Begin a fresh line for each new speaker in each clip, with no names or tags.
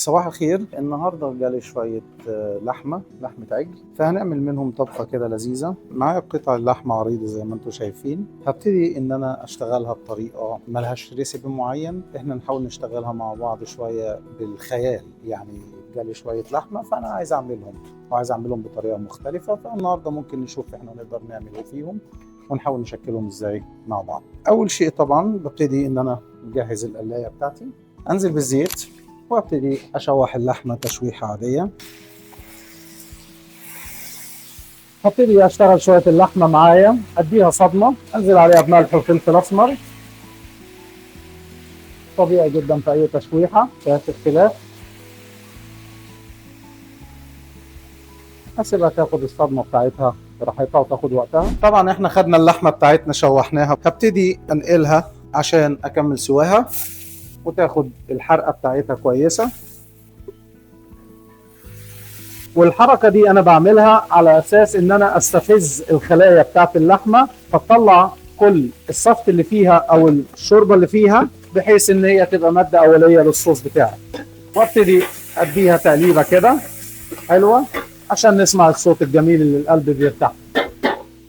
صباح الخير. النهارده جالي شويه لحمه عجل، فهنعمل منهم طبخه كده لذيذه. معايا قطع اللحمه عريضه زي ما انتم شايفين. هبتدي ان انا اشتغلها بطريقه ملهاش ريسيبي معين، احنا نحاول نشتغلها مع بعض شويه بالخيال. يعني جالي شويه لحمه فانا عايز اعملهم بطريقه مختلفه، فالنهارده ممكن نشوف احنا نقدر نعمل ايه فيهم ونحاول نشكلهم ازاي مع بعض. اول شيء طبعا ببتدي ان انا اجهز القلايه بتاعتي، انزل بالزيت وابتدي اشوح اللحمه تشويحه عاديه. هبتدي اشتغل شويه اللحمه معايا، اديها صدمه، انزل عليها بملح وفلفل اسمر. طبيعي جدا في اي تشويحه فيها اختلاف. اسيبها تاخد الصدمه بتاعتها براحتها وتاخد وقتها. طبعا احنا خدنا اللحمه بتاعتنا شوحناها، هبتدي انقلها عشان اكمل سواها وتاخد الحرقه بتاعتها كويسه. والحركه دي انا بعملها على اساس ان انا استفز الخلايا بتاعت اللحمه فتطلع كل الصفت اللي فيها او الشوربه اللي فيها، بحيث ان هي تبقى ماده اوليه للصوص بتاعي. وابتدي اديها تقليبه كده حلوه عشان نسمع الصوت الجميل اللي القلب بيرتاح.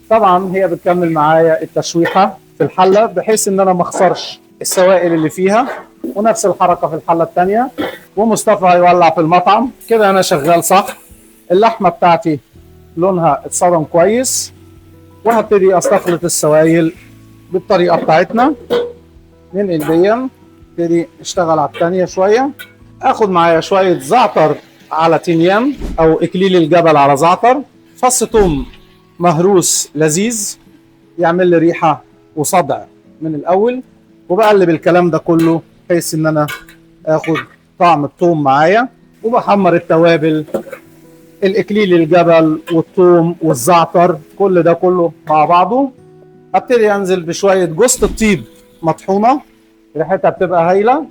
طبعا هي بتكمل معايا التشويحه في الحله بحيث ان انا ما اخسرش السوائل اللي فيها، ونفس الحركه في الحله الثانيه. ومصطفى هيولع في المطعم كده، انا شغال صح. اللحمه بتاعتي لونها اتصدم كويس، وهبتدي استخلط السوائل بالطريقه بتاعتنا. ننقل دي، ابتدي اشتغل على الثانيه شويه. اخد معايا شويه زعتر على تيميان او اكليل الجبل على زعتر، فص ثوم مهروس لذيذ يعمل لي ريحه وصدع من الاول. وبقلب الكلام ده كله بحيث ان انا اخد طعم الثوم معايا. وبحمر التوابل، الاكليل الجبل والثوم والزعتر، كل ده كله مع بعضه. ابتدي انزل بشويه جوز الطيب مطحونه، ريحتها بتبقى هايله،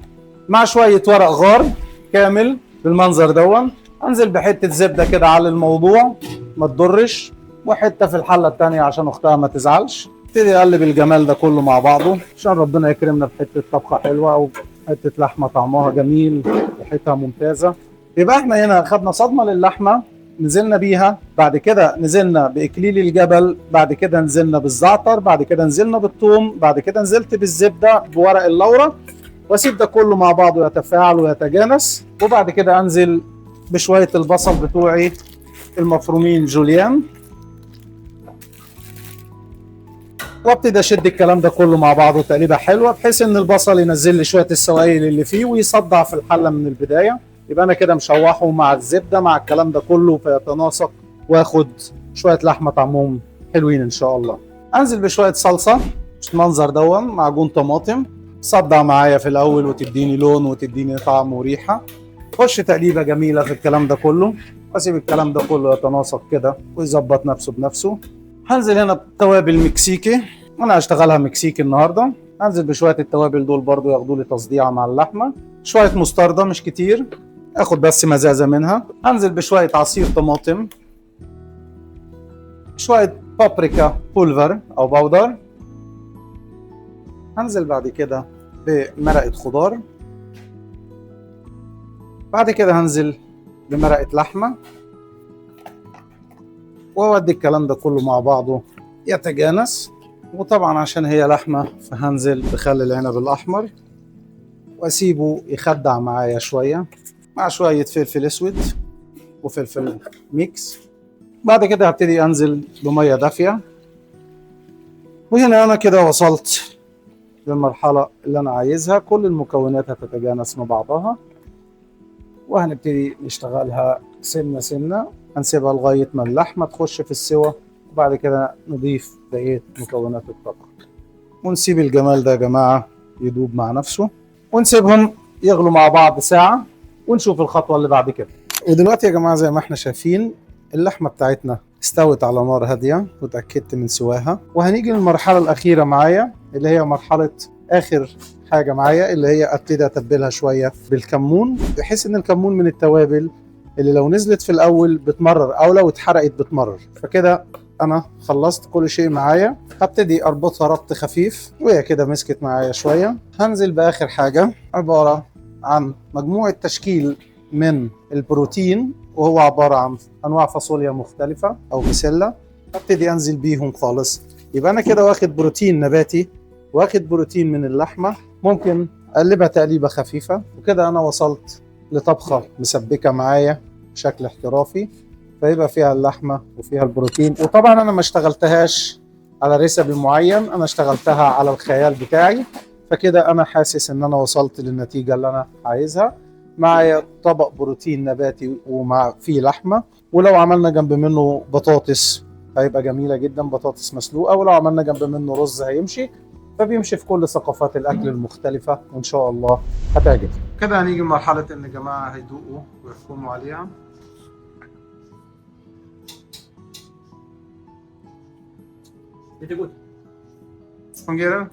مع شويه ورق غار كامل بالمنظر دون. انزل بحته زبده كده على الموضوع ما تضرش، وحته في الحله الثانيه عشان اختها ما تزعلش. ابتدي اقلب الجمال ده كله مع بعضه عشان ربنا يكرمنا بحته طبخه حلوه او حته لحمه طعمها جميل ريحتها ممتازه. يبقى احنا هنا خدنا صدمه للحمه، نزلنا بيها، بعد كده نزلنا باكليل الجبل، بعد كده نزلنا بالزعتر، بعد كده نزلنا بالثوم، بعد كده نزلت بالزبده بورق اللورة، واسيب ده كله مع بعضه يتفاعل ويتجانس. وبعد كده انزل بشويه البصل بتوعي المفرومين جوليان، وابتدي اشد الكلام ده كله مع بعضه تقليبه حلوه بحيث ان البصل ينزل لي شويه السوائل اللي فيه ويصدع في الحله من البدايه. يبقى انا كده مشوحه مع الزبده مع الكلام ده كله فيتناسق، واخد شويه لحمه طعمهم حلوين ان شاء الله. انزل بشويه صلصه المنظر دون، معجون طماطم، صدع معايا في الاول وتديني لون وتديني طعم وريحه. خش تقليبه جميله في الكلام ده كله، واسيب الكلام ده كله يتناسق كده ويظبط نفسه بنفسه. هنزل هنا بتوابل مكسيكي، انا هشتغلها مكسيكي النهارده. هنزل بشويه التوابل دول برضو ياخدوا لي تصديعه مع اللحمه. شويه مستردة مش كتير، اخد بس مزازه منها. هنزل بشويه عصير طماطم، شويه بابريكا بولفر او باودر. هنزل بعد كده بمرقه خضار، بعد كده هنزل بمرقه لحمه، واودي الكلام ده كله مع بعضه يتجانس. وطبعا عشان هي لحمه فهنزل بخل العنب الاحمر واسيبه يخدع معايا شويه، مع شويه فلفل اسود وفلفل ميكس. بعد كده هبتدي انزل بميه دافيه. وهنا انا كده وصلت للمرحله اللي انا عايزها، كل المكونات هتتجانس مع بعضها، وهنبتدي نشتغلها سنه سنه. هنسيبها لغايه ما اللحمه تخش في السوا، وبعد كده نضيف بقيه مكونات الطبخ، ونسيب الجمال ده يا جماعه يدوب مع نفسه، ونسيبهم يغلوا مع بعض ساعه، ونشوف الخطوه اللي بعد كده. ودلوقتي يا جماعه زي ما احنا شايفين اللحمه بتاعتنا استوت على نار هاديه وتاكدت من سواها. وهنيجي للمرحله الاخيره معايا اللي هي مرحله اخر حاجه معايا، اللي هي ابتدي اتبلها شويه بالكمون، بحيث ان الكمون من التوابل اللي لو نزلت في الاول بتمرر او لو اتحرقت بتمرر. فكده انا خلصت كل شيء معايا. هبتدي اربطها ربط خفيف، وهي كده مسكت معايا شويه. هنزل باخر حاجه عباره عن مجموعه تشكيل من البروتين، وهو عبارة عن أنواع فاصوليا مختلفة أو بسلة، ابتدي أنزل بيهم خالص. يبقى أنا كده واخد بروتين نباتي، واخد بروتين من اللحمة، ممكن أقلبها تقليبة خفيفة، وكده أنا وصلت لطبخة مسبكة معايا بشكل احترافي، فيبقى فيها اللحمة وفيها البروتين. وطبعا أنا ما اشتغلتهاش على ريسبي معين، أنا اشتغلتها على الخيال بتاعي، فكده أنا حاسس إن أنا وصلت للنتيجة اللي أنا عايزها. معايا طبق بروتين نباتي ومع فيه لحمة، ولو عملنا جنب منه بطاطس هيبقى جميلة جدا، بطاطس مسلوقة، ولو عملنا جنب منه رز هيمشي. فبيمشي في كل ثقافات الأكل المختلفة، وإن شاء الله هتعجبكم. كده هنيجي لمرحلة إن جماعة هيدوقوا ويحكموا عليها.
Bitte gut.
Fungerer?